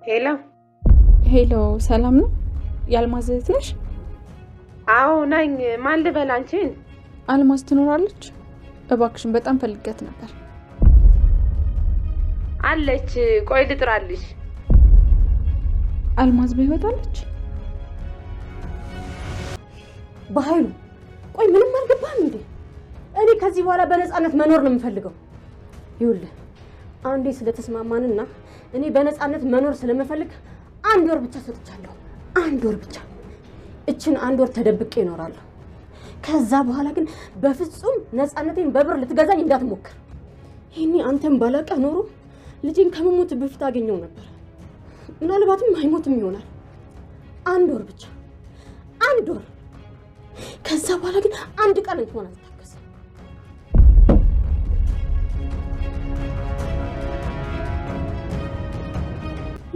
ሄሎ ሄሎ፣ ሰላም ነው? የአልማዝ እህት ነሽ? አዎ ነኝ። ማን ልበል አንቺን? አልማዝ ትኖራለች? እባክሽን በጣም ፈልጊያት ነበር። አለች። ቆይ ልጥራልሽ። አልማዝ በህይወት አለች? በኃይሉ ቆይ ምንም አልገባህም እንዴ? እኔ ከዚህ በኋላ በነፃነት መኖር ነው የምፈልገው። ይኸውልህ አንዴ ስለተስማማንና እኔ በነፃነት መኖር ስለምፈልግ 1 ወር ብቻ ሰጥቻለሁ። 1 ወር ብቻ። እችን 1 ወር ተደብቄ እኖራለሁ። ከዛ በኋላ ግን በፍጹም ነፃነቴን በብር ልትገዛኝ እንዳትሞክር። ይሄኔ አንተም ባላቀህ ኖሮ ልጄን ከመሞት በፊት አገኘው ነበር። ምናልባትም አይሞትም ይሆናል። 1 ወር ብቻ፣ 1 ወር። ከዛ በኋላ ግን አንድ ቀን እንኳን አልታገስም።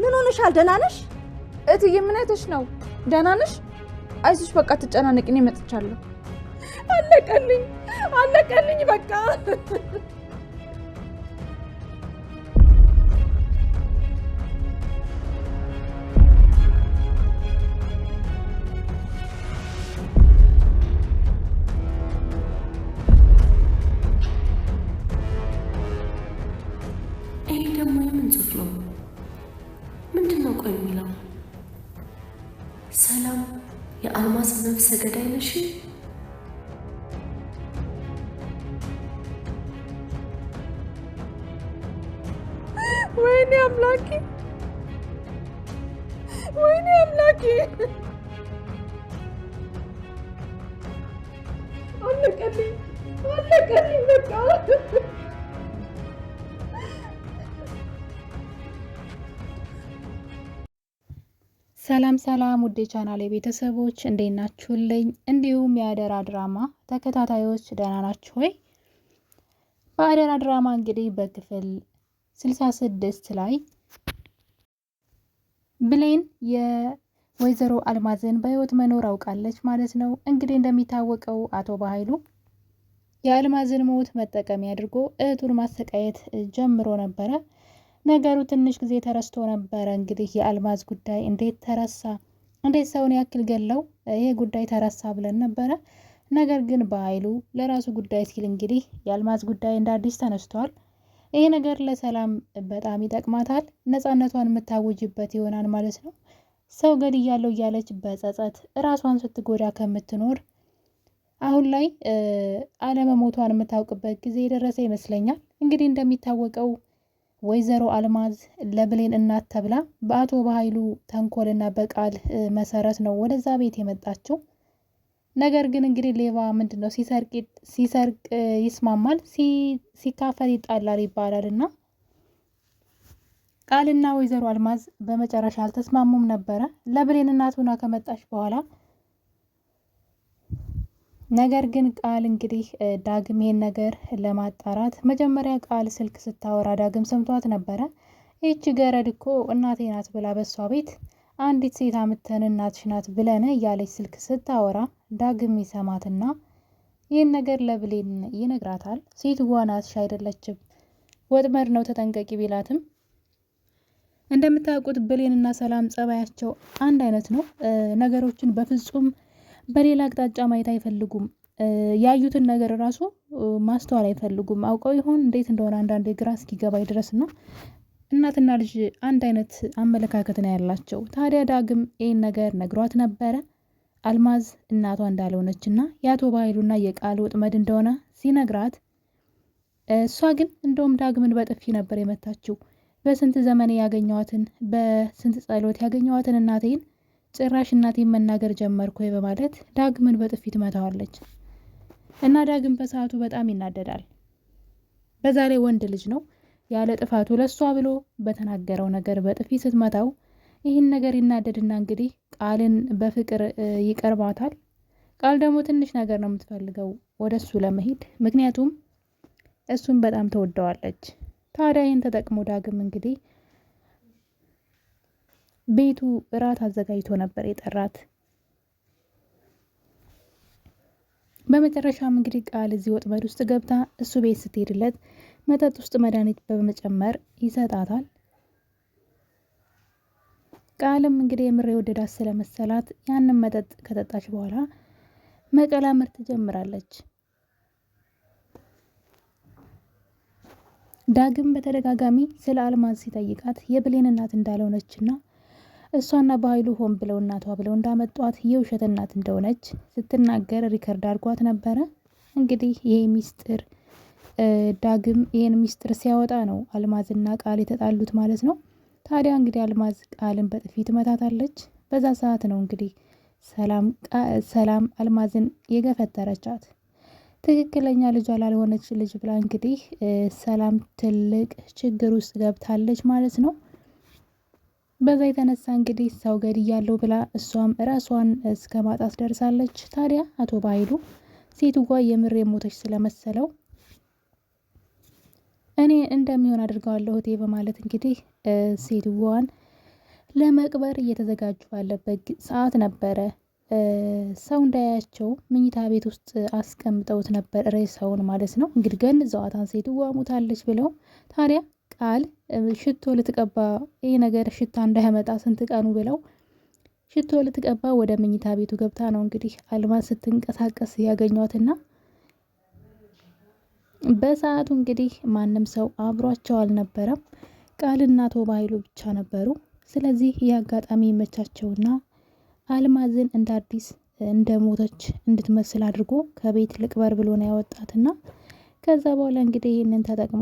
ምን ሆነሻል? ደህና ነሽ? እትዬ ምን አይተሽ ነው? ደህና ነሽ? አይዞሽ በቃ ትጨናነቂ፣ እኔ መጥቻለሁ። አለቀልኝ በቃ። ይሄ ደግሞ የምን ጽሑፍ ነው? ምንድን ነው ቆይ የሚለው? ሰላም የአልማዝ ነፍሰ ገዳይ ነሽ? ወይኔ አምላኬ! አለቀልኝ በቃ። ሰላም ውዴ ቻናሌ ቤተሰቦች እንዴት ናችሁልኝ? እንዲሁም የአደራ ድራማ ተከታታዮች ደህና ናችሁ ወይ? በአደራ ድራማ እንግዲህ በክፍል 66 ላይ ብሌን የወይዘሮ አልማዝን በህይወት መኖር አውቃለች ማለት ነው። እንግዲህ እንደሚታወቀው አቶ በኃይሉ የአልማዝን ሞት መጠቀሚያ አድርጎ እህቱን ማሰቃየት ጀምሮ ነበረ። ነገሩ ትንሽ ጊዜ ተረስቶ ነበረ። እንግዲህ የአልማዝ ጉዳይ እንዴት ተረሳ? እንዴት ሰውን ያክል ገለው ይሄ ጉዳይ ተረሳ ብለን ነበረ። ነገር ግን በኃይሉ ለራሱ ጉዳይ ሲል እንግዲህ የአልማዝ ጉዳይ እንደ አዲስ ተነስቷል። ይሄ ነገር ለሰላም በጣም ይጠቅማታል። ነፃነቷን የምታውጅበት ይሆናል ማለት ነው። ሰው ገድያለሁ እያለች በጸጸት እራሷን ስትጎዳ ከምትኖር አሁን ላይ አለመሞቷን የምታውቅበት ጊዜ የደረሰ ይመስለኛል። እንግዲህ እንደሚታወቀው ወይዘሮ አልማዝ ለብሌን እናት ተብላ በአቶ በኃይሉ ተንኮልና በቃል መሰረት ነው ወደዛ ቤት የመጣችው። ነገር ግን እንግዲህ ሌባ ምንድን ነው ሲሰርቅ ይስማማል፣ ሲካፈል ይጣላል ይባላል እና ቃልና ወይዘሮ አልማዝ በመጨረሻ አልተስማሙም ነበረ ለብሌን እናት ሆና ከመጣች በኋላ። ነገር ግን ቃል እንግዲህ ዳግም ይሄን ነገር ለማጣራት መጀመሪያ ቃል ስልክ ስታወራ ዳግም ሰምቷት ነበረ። ይህች ገረድ እኮ እናቴ ናት ብላ በሷ ቤት አንዲት ሴት አምተን እናትሽ ናት ብለን እያለች ስልክ ስታወራ ዳግም ይሰማትና ይህን ነገር ለብሌን ይነግራታል። ሴትዋ ናትሽ አይደለችም፣ ወጥመድ ነው ተጠንቀቂ ቢላትም እንደምታውቁት ብሌንና ሰላም ጸባያቸው አንድ አይነት ነው። ነገሮችን በፍጹም በሌላ አቅጣጫ ማየት አይፈልጉም። ያዩትን ነገር ራሱ ማስተዋል አይፈልጉም። አውቀው ይሆን እንዴት እንደሆነ አንዳንዴ ግራ እስኪገባኝ ድረስ ነው። እናትና ልጅ አንድ አይነት አመለካከት ነው ያላቸው። ታዲያ ዳግም ይህን ነገር ነግሯት ነበረ አልማዝ እናቷ እንዳልሆነች እና የአቶ በኃይሉና የቃል ወጥመድ እንደሆነ ሲነግራት፣ እሷ ግን እንደውም ዳግምን በጥፊ ነበር የመታችው። በስንት ዘመኔ ያገኘዋትን በስንት ጸሎት ያገኘዋትን እናቴን ጭራሽ እናቴን መናገር ጀመርኩ በማለት ዳግምን በጥፊ ትመታዋለች። እና ዳግም በሰዓቱ በጣም ይናደዳል። በዛ ላይ ወንድ ልጅ ነው፣ ያለ ጥፋቱ ለሷ ብሎ በተናገረው ነገር በጥፊ ስትመታው ይህን ነገር ይናደድና እንግዲህ ቃልን በፍቅር ይቀርባታል። ቃል ደግሞ ትንሽ ነገር ነው የምትፈልገው ወደሱ ለመሄድ፣ ምክንያቱም እሱን በጣም ተወደዋለች። ታዲያ ይህን ተጠቅሞ ዳግም እንግዲህ ቤቱ እራት አዘጋጅቶ ነበር የጠራት። በመጨረሻም እንግዲህ ቃል እዚህ ወጥመድ ውስጥ ገብታ እሱ ቤት ስትሄድለት መጠጥ ውስጥ መድኃኒት በመጨመር ይሰጣታል። ቃልም እንግዲህ የምር የወደዳት ስለመሰላት ያንን መጠጥ ከጠጣች በኋላ መቀላመር ትጀምራለች። ዳግም በተደጋጋሚ ስለ አልማዝ ሲጠይቃት የብሌን እናት እንዳልሆነችና እሷና በኃይሉ ሆን ብለው እናቷ ብለው እንዳመጧት የውሸት እናት እንደሆነች ስትናገር ሪከርድ አድርጓት ነበረ። እንግዲህ ይሄ ሚስጥር ዳግም ይሄን ሚስጥር ሲያወጣ ነው አልማዝና ቃል የተጣሉት ማለት ነው። ታዲያ እንግዲህ አልማዝ ቃልን በጥፊ ትመታታለች። በዛ ሰዓት ነው እንግዲህ ሰላም አልማዝን የገፈተረቻት። ትክክለኛ ልጇ ላልሆነች ልጅ ብላ እንግዲህ ሰላም ትልቅ ችግር ውስጥ ገብታለች ማለት ነው። በዛ የተነሳ እንግዲህ ሰው ገድያለሁ ብላ እሷም ራሷን እስከ ማጣት ደርሳለች። ታዲያ አቶ በኃይሉ ሴትዋ የምር የሞተች ስለመሰለው እኔ እንደሚሆን አድርገዋለሁ እህቴ በማለት እንግዲህ ሴትዋን ለመቅበር እየተዘጋጁ ባለበት ሰዓት ነበረ ሰው እንዳያቸው መኝታ ቤት ውስጥ አስቀምጠውት ነበር፣ ሬሳውን ማለት ነው። እንግዲህ ገንዘዋታን ሴትዋ ሞታለች ብለው። ታዲያ ቃል ሽቶ ልትቀባ ይህ ነገር ሽታ እንዳያመጣ ስንት ቀኑ ብለው ሽቶ ልትቀባ ወደ መኝታ ቤቱ ገብታ ነው እንግዲህ አልማዝ ስትንቀሳቀስ ያገኟትና በሰዓቱ እንግዲህ ማንም ሰው አብሯቸው አልነበረም። ቃልና አቶ በኃይሉ ብቻ ነበሩ። ስለዚህ ይህ አጋጣሚ መቻቸውና አልማዝን እንደ አዲስ እንደ ሞተች እንድትመስል አድርጎ ከቤት ልቅበር ብሎ ነው ያወጣትና ከዛ በኋላ እንግዲህ ይህንን ተጠቅሞ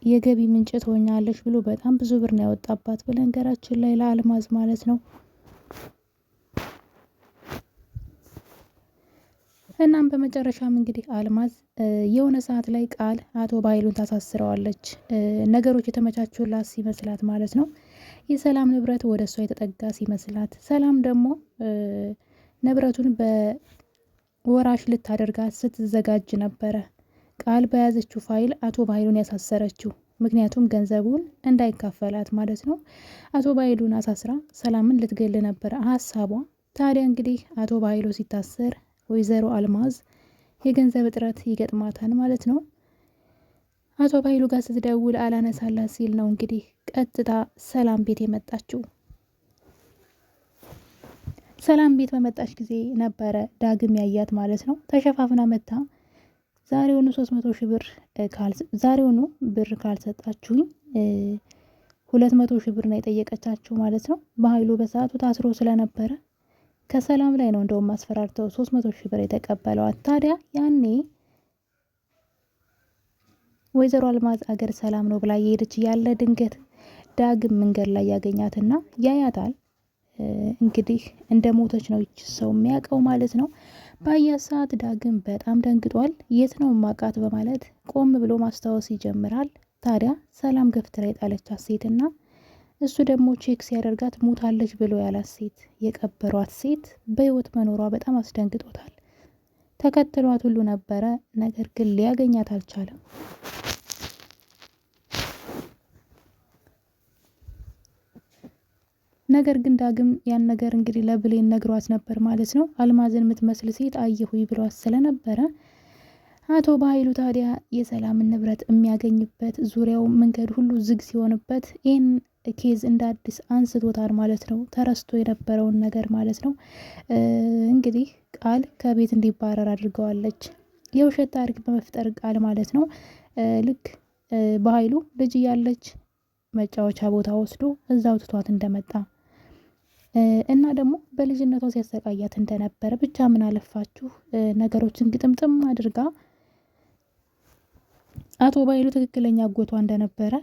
የገቢ ምንጭ ትሆኛለች ብሎ በጣም ብዙ ብር ነው ያወጣባት በነገራችን ላይ ለአልማዝ ማለት ነው። እናም በመጨረሻም እንግዲህ አልማዝ የሆነ ሰዓት ላይ ቃል አቶ በኃይሉን ታሳስረዋለች። ነገሮች የተመቻቹላት ሲመስላት ማለት ነው። የሰላም ንብረት ወደ እሷ የተጠጋ ሲመስላት፣ ሰላም ደግሞ ንብረቱን በወራሽ ልታደርጋት ስትዘጋጅ ነበረ ቃል በያዘችው ፋይል አቶ በኃይሉን ያሳሰረችው። ምክንያቱም ገንዘቡን እንዳይካፈላት ማለት ነው። አቶ በኃይሉን አሳስራ ሰላምን ልትገል ነበረ ሀሳቧ። ታዲያ እንግዲህ አቶ በኃይሉ ሲታሰር ወይዘሮ አልማዝ የገንዘብ እጥረት ይገጥማታል ማለት ነው። አቶ በኃይሉ ጋር ስትደውል አላነሳላት ሲል ነው እንግዲህ ቀጥታ ሰላም ቤት የመጣችው። ሰላም ቤት በመጣች ጊዜ ነበረ ዳግም ያያት ማለት ነው። ተሸፋፍና መታ ዛሬውኑ 300 ሺህ ብር ዛሬውኑ ብር ካልሰጣችሁኝ 200 ሺህ ብር ነው የጠየቀቻችሁ ማለት ነው። በኃይሉ በሰዓቱ ታስሮ ስለነበረ ከሰላም ላይ ነው እንደውም ማስፈራርተው 300 ሺህ ብር የተቀበለዋት። ታዲያ ያኔ ወይዘሮ አልማዝ አገር ሰላም ነው ብላ የሄደች ያለ ድንገት ዳግም መንገድ ላይ ያገኛትና ያያታል። እንግዲህ እንደ ሞተች ነው ይች ሰው የሚያውቀው ማለት ነው። ባያት ሰዓት ዳግም በጣም ደንግጧል። የት ነው ማቃት በማለት ቆም ብሎ ማስታወስ ይጀምራል። ታዲያ ሰላም ገፍትራ የጣለቻት ሴትና እሱ ደግሞ ቼክ ሲያደርጋት ሞታለች ብሎ ያላት ሴት የቀበሯት ሴት በህይወት መኖሯ በጣም አስደንግጦታል። ተከትሏት ሁሉ ነበረ፣ ነገር ግን ሊያገኛት አልቻለም። ነገር ግን ዳግም ያን ነገር እንግዲህ ለብሌን ነግሯት ነበር ማለት ነው። አልማዝን የምትመስል ሴት አየሁኝ ብሏት ስለነበረ አቶ በኃይሉ ታዲያ የሰላምን ንብረት የሚያገኝበት ዙሪያው መንገድ ሁሉ ዝግ ሲሆንበት ይህን ኬዝ እንደ አዲስ አንስቶታል ማለት ነው። ተረስቶ የነበረውን ነገር ማለት ነው። እንግዲህ ቃል ከቤት እንዲባረር አድርገዋለች። የውሸት ታሪክ በመፍጠር ቃል ማለት ነው። ልክ በኃይሉ ልጅ እያለች መጫወቻ ቦታ ወስዶ እዛው ትቷት እንደመጣ እና ደግሞ በልጅነቷ ሲያሰቃያት እንደነበረ ብቻ ምን አለፋችሁ ነገሮችን ግጥምጥም አድርጋ አቶ በኃይሉ ትክክለኛ አጎቷ እንደነበረ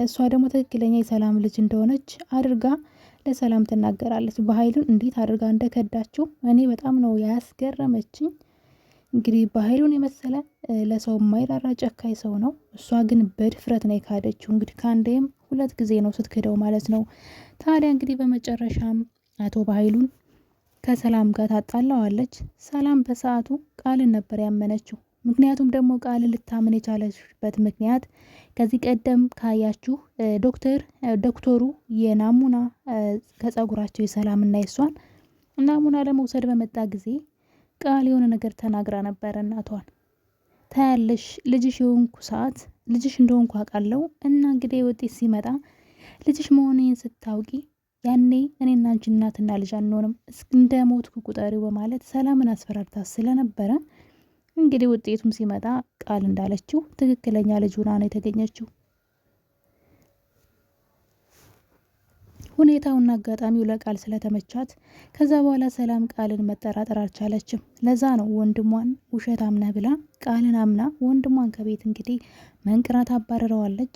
እሷ ደግሞ ትክክለኛ የሰላም ልጅ እንደሆነች አድርጋ ለሰላም ትናገራለች። በኃይሉን እንዴት አድርጋ እንደከዳችው እኔ በጣም ነው ያስገረመችኝ። እንግዲህ በኃይሉን የመሰለ ለሰው የማይራራ ጨካኝ ሰው ነው። እሷ ግን በድፍረት ነው የካደችው። እንግዲህ ከአንዴም 2 ጊዜ ነው ስትክደው ማለት ነው። ታዲያ እንግዲህ በመጨረሻም አቶ በኃይሉን ከሰላም ጋር ታጣላዋለች። ሰላም በሰዓቱ ቃልን ነበር ያመነችው። ምክንያቱም ደግሞ ቃልን ልታምን የቻለችበት ምክንያት ከዚህ ቀደም ካያችሁ ዶክተሩ የናሙና ከጸጉራቸው የሰላምና የሷን ናሙና ለመውሰድ በመጣ ጊዜ ቃል የሆነ ነገር ተናግራ ነበር። እናቷን ታያለሽ ልጅሽ የሆንኩ ሰዓት ልጅሽ እንደሆንኩ አውቃለሁ እና እንግዲህ ውጤት ሲመጣ ልጅሽ መሆኔን ስታውቂ ያኔ እኔና አንቺ እናትና ልጅ አንሆንም እንደ ሞትኩ ቁጠሪው በማለት ሰላምን አስፈራርታ ስለነበረ እንግዲህ ውጤቱም ሲመጣ ቃል እንዳለችው ትክክለኛ ልጅ ሆና ነው የተገኘችው። ሁኔታውና አጋጣሚው ለቃል ስለተመቻት ከዛ በኋላ ሰላም ቃልን መጠራጠር አልቻለችም። ለዛ ነው ወንድሟን ውሸት አምነህ ብላ ቃልን አምና ወንድሟን ከቤት እንግዲህ መንቅራት አባረረዋለች።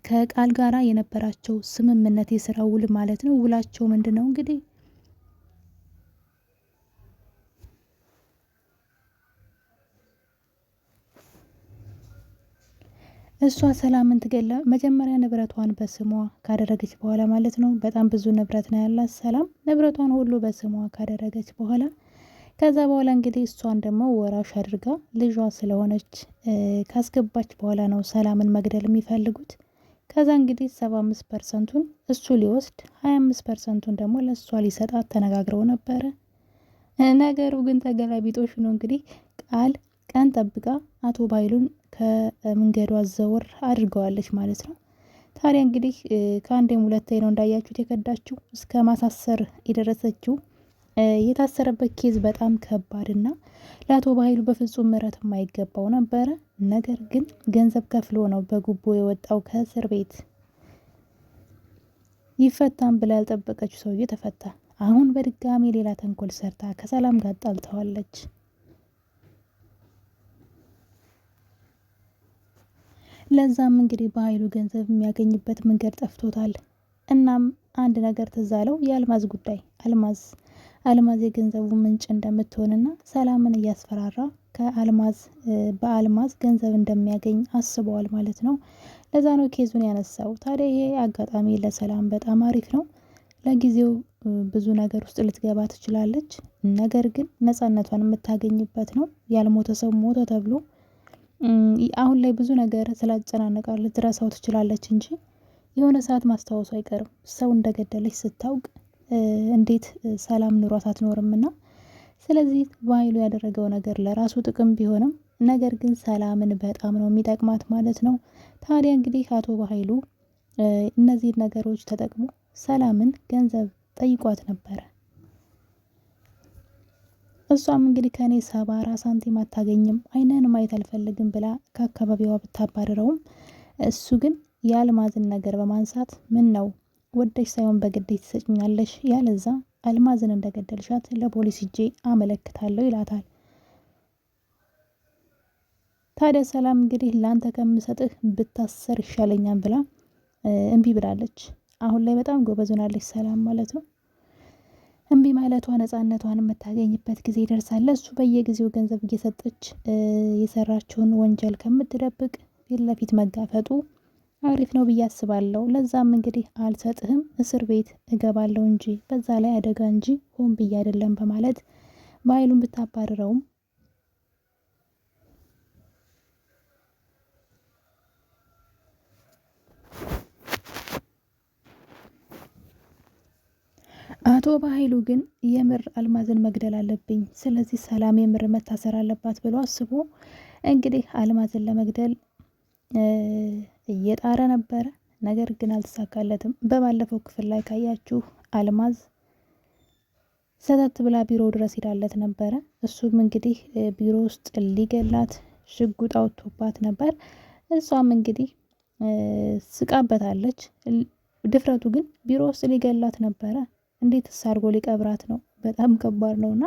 ከቃል ጋራ የነበራቸው ስምምነት የስራ ውል ማለት ነው። ውላቸው ምንድን ነው እንግዲህ እሷ ሰላምን ትገላ መጀመሪያ ንብረቷን በስሟ ካደረገች በኋላ ማለት ነው። በጣም ብዙ ንብረት ነው ያላት ሰላም። ንብረቷን ሁሉ በስሟ ካደረገች በኋላ ከዛ በኋላ እንግዲህ እሷን ደግሞ ወራሽ አድርጋ ልጇ ስለሆነች ካስገባች በኋላ ነው ሰላምን መግደል የሚፈልጉት። ከዛ እንግዲህ 75%ቱን እሱ ሊወስድ 25%ቱን ደግሞ ለእሷ ሊሰጣት ተነጋግረው ነበረ። ነገሩ ግን ተገላቢጦሽ ነው። እንግዲህ ቃል ቀን ጠብቃ አቶ ባይሉን ከመንገዷ ዘወር አድርገዋለች ማለት ነው። ታዲያ እንግዲህ ከአንዴም ሁለቴ ነው እንዳያችሁት የከዳችው እስከ ማሳሰር የደረሰችው። የታሰረበት ኬዝ በጣም ከባድና ለአቶ ባይሉ በፍጹም ምሕረት የማይገባው ነበረ። ነገር ግን ገንዘብ ከፍሎ ነው በጉቦ የወጣው ከእስር ቤት። ይፈታም ብላ ያልጠበቀችው ሰውዬ ተፈታ። አሁን በድጋሚ ሌላ ተንኮል ሰርታ ከሰላም ጋር ጣልተዋለች። ለዛም እንግዲህ በኃይሉ ገንዘብ የሚያገኝበት መንገድ ጠፍቶታል። እናም አንድ ነገር ትዝ አለው፣ የአልማዝ ጉዳይ። አልማዝ የገንዘቡ ምንጭ እንደምትሆንና ሰላምን እያስፈራራ በአልማዝ ገንዘብ እንደሚያገኝ አስበዋል ማለት ነው። ለዛ ነው ኬዙን ያነሳው። ታዲያ ይሄ አጋጣሚ ለሰላም በጣም አሪፍ ነው። ለጊዜው ብዙ ነገር ውስጥ ልትገባ ትችላለች፣ ነገር ግን ነፃነቷን የምታገኝበት ነው። ያልሞተ ሰው ሞተ ተብሎ አሁን ላይ ብዙ ነገር ስላጨናነቃት ልትረሳው ትችላለች እንጂ የሆነ ሰዓት ማስታወሱ አይቀርም። ሰው እንደገደለች ስታውቅ እንዴት ሰላም ኑሯት አትኖርምና። ስለዚህ በኃይሉ ያደረገው ነገር ለራሱ ጥቅም ቢሆንም ነገር ግን ሰላምን በጣም ነው የሚጠቅማት ማለት ነው። ታዲያ እንግዲህ አቶ በኃይሉ እነዚህን ነገሮች ተጠቅሞ ሰላምን ገንዘብ ጠይቋት ነበረ። እሷም እንግዲህ ከኔ 74 ሳንቲም አታገኝም፣ አይነን ማየት አልፈልግም ብላ ከአካባቢዋ ብታባረረውም እሱ ግን የአልማዝን ነገር በማንሳት ምን ነው ወደሽ ሳይሆን በግዴት ትሰጭኛለሽ፣ ያለዛ አልማዝን እንደገደልሻት ለፖሊስ ሂጄ አመለክታለሁ ይላታል። ታዲያ ሰላም እንግዲህ ላንተ ከምሰጥህ ብታሰር ይሻለኛል ብላ እምቢ ብላለች። አሁን ላይ በጣም ጎበዝ ሆናለች ሰላም ማለት ነው። እምቢ ማለቷ ነፃነቷን የምታገኝበት ጊዜ ይደርሳል። እሱ በየጊዜው ገንዘብ እየሰጠች የሰራችውን ወንጀል ከምትደብቅ ፊት ለፊት መጋፈጡ አሪፍ ነው ብዬ አስባለሁ። ለዛም እንግዲህ አልሰጥህም፣ እስር ቤት እገባለሁ እንጂ በዛ ላይ አደጋ እንጂ ሆን ብዬ አይደለም በማለት በኃይሉን ብታባርረውም አቶ በኃይሉ ግን የምር አልማዝን መግደል አለብኝ፣ ስለዚህ ሰላም የምር መታሰር አለባት ብሎ አስቦ እንግዲህ አልማዝን ለመግደል እየጣረ ነበረ። ነገር ግን አልተሳካለትም። በባለፈው ክፍል ላይ ካያችሁ አልማዝ ሰተት ብላ ቢሮ ድረስ ሄዳለት ነበረ። እሱም እንግዲህ ቢሮ ውስጥ ሊገላት ሽጉጥ አውጥቶባት ነበር። እሷም እንግዲህ ስቃበታለች። ድፍረቱ ግን ቢሮ ውስጥ ሊገላት ነበረ። እንዴት አድርጎ ሊቀብራት ነው? በጣም ከባድ ነውና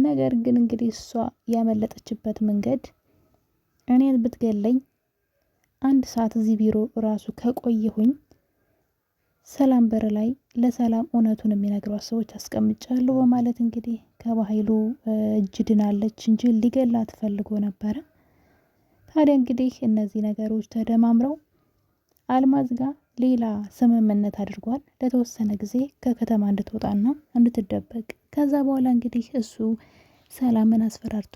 ነገር ግን እንግዲህ እሷ ያመለጠችበት መንገድ እኔን ብትገለኝ 1 ሰዓት እዚህ ቢሮ ራሱ ከቆየሁኝ ሰላም በር ላይ ለሰላም እውነቱን የሚነግሯት ሰዎች አስቀምጫለሁ በማለት እንግዲህ ከበኃይሉ እጅ ድናለች እንጂ ሊገላት ፈልጎ ነበረ። ታዲያ እንግዲህ እነዚህ ነገሮች ተደማምረው አልማዝ ጋር ሌላ ስምምነት አድርጓል። ለተወሰነ ጊዜ ከከተማ እንድትወጣና እንድትደበቅ። ከዛ በኋላ እንግዲህ እሱ ሰላምን አስፈራርቶ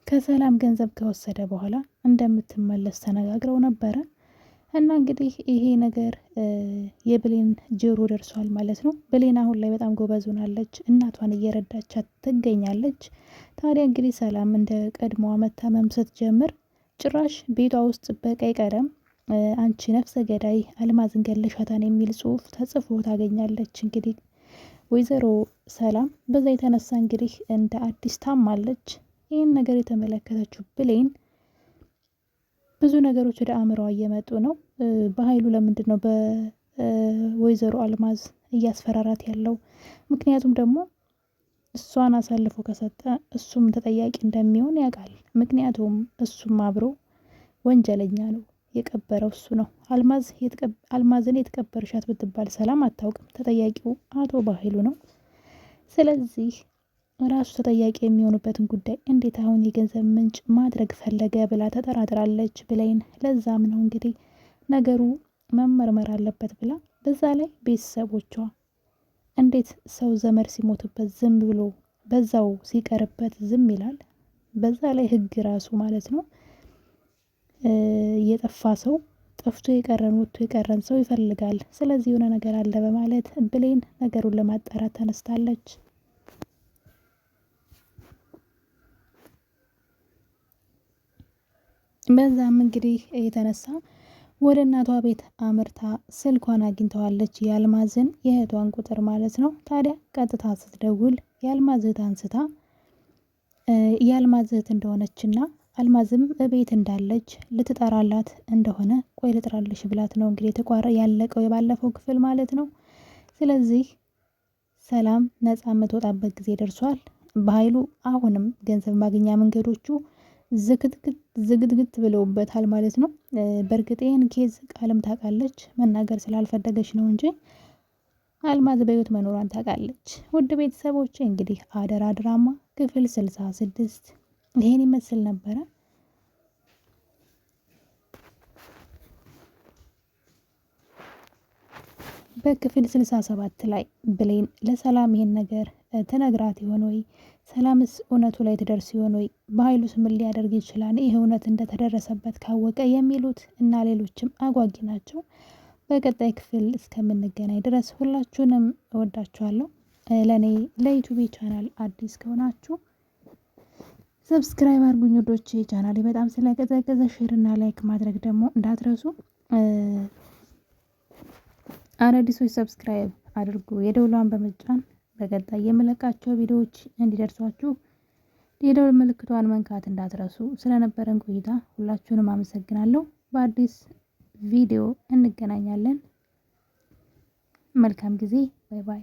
ከሰላም ገንዘብ ከወሰደ በኋላ እንደምትመለስ ተነጋግረው ነበረ። እና እንግዲህ ይሄ ነገር የብሌን ጆሮ ደርሷል ማለት ነው። ብሌን አሁን ላይ በጣም ጎበዝ ሆናለች። እናቷን እየረዳቻት ትገኛለች። ታዲያ እንግዲህ ሰላም እንደ ቀድሞዋ መታመም ስትጀምር ጭራሽ ቤቷ ውስጥ በቀይ ቀለም አንቺ ነፍሰ ገዳይ አልማዝን ገለሻታን የሚል ጽሁፍ ተጽፎ ታገኛለች። እንግዲህ ወይዘሮ ሰላም በዛ የተነሳ እንግዲህ እንደ አዲስ ታማለች። ይህን ነገር የተመለከተችው ብሌን ብዙ ነገሮች ወደ አእምሮዋ እየመጡ ነው። በኃይሉ ለምንድን ነው በወይዘሮ አልማዝ እያስፈራራት ያለው? ምክንያቱም ደግሞ እሷን አሳልፎ ከሰጠ እሱም ተጠያቂ እንደሚሆን ያውቃል። ምክንያቱም እሱም አብሮ ወንጀለኛ ነው። የቀበረው እሱ ነው። አልማዝን የተቀበርሻት ብትባል ሰላም አታውቅም። ተጠያቂው አቶ በኃይሉ ነው። ስለዚህ ራሱ ተጠያቂ የሚሆኑበትን ጉዳይ እንዴት አሁን የገንዘብ ምንጭ ማድረግ ፈለገ ብላ ተጠራጥራለች ብሌን። ለዛም ነው እንግዲህ ነገሩ መመርመር አለበት ብላ በዛ ላይ ቤተሰቦቿ እንዴት ሰው ዘመድ ሲሞትበት ዝም ብሎ በዛው ሲቀርበት ዝም ይላል? በዛ ላይ ህግ ራሱ ማለት ነው የጠፋ ሰው ጠፍቶ የቀረን ወጥቶ የቀረን ሰው ይፈልጋል። ስለዚህ የሆነ ነገር አለ በማለት ብሌን ነገሩን ለማጣራት ተነስታለች። በዛም እንግዲህ የተነሳ ወደ እናቷ ቤት አምርታ ስልኳን አግኝተዋለች። የአልማዝን የእህቷን ቁጥር ማለት ነው። ታዲያ ቀጥታ ስትደውል የአልማዝ እህት አንስታ የአልማዝ እህት እንደሆነችና አልማዝም እቤት እንዳለች ልትጠራላት እንደሆነ ቆይ ልጥራልሽ ብላት ነው እንግዲህ ያለቀው የባለፈው ክፍል ማለት ነው። ስለዚህ ሰላም ነፃ የምትወጣበት ጊዜ ደርሷል። በኃይሉ አሁንም ገንዘብ ማግኛ መንገዶቹ ዝግትግት ብለውበታል ማለት ነው። በእርግጥ ይህን ኬዝ ቃልም ታውቃለች፣ መናገር ስላልፈለገች ነው እንጂ አልማዝ በህይወት መኖሯን ታውቃለች። ውድ ቤተሰቦች እንግዲህ አደራ ድራማ ክፍል 66 ይሄን ይመስል ነበረ። በክፍል 67 ላይ ብሌን ለሰላም ይሄን ነገር ተነግራት ይሆን ወይ? ሰላምስ እውነቱ ላይ ትደርስ ይሆን ወይ? በኃይሉስ ምን ሊያደርግ ይችላል? ይህ እውነት እንደተደረሰበት ካወቀ የሚሉት እና ሌሎችም አጓጊ ናቸው። በቀጣይ ክፍል እስከምንገናኝ ድረስ ሁላችሁንም እወዳችኋለሁ። ለእኔ ለዩቱቤ ቻናል አዲስ ከሆናችሁ ሰብስክራይብ አድርጉኝ ውዶቼ። ቻናሌ በጣም ስለቀዘቀዘ ሼር እና ላይክ ማድረግ ደግሞ እንዳትረሱ። አዳዲሶች ሰብስክራይብ አድርጉ፣ የደውሏን በመጫን በቀጣይ የምለቃቸው ቪዲዮዎች እንዲደርሷችሁ የደውል ምልክቷን መንካት እንዳትረሱ። ስለነበረን ቆይታ ሁላችሁንም አመሰግናለሁ። በአዲስ ቪዲዮ እንገናኛለን። መልካም ጊዜ። ባይ ባይ።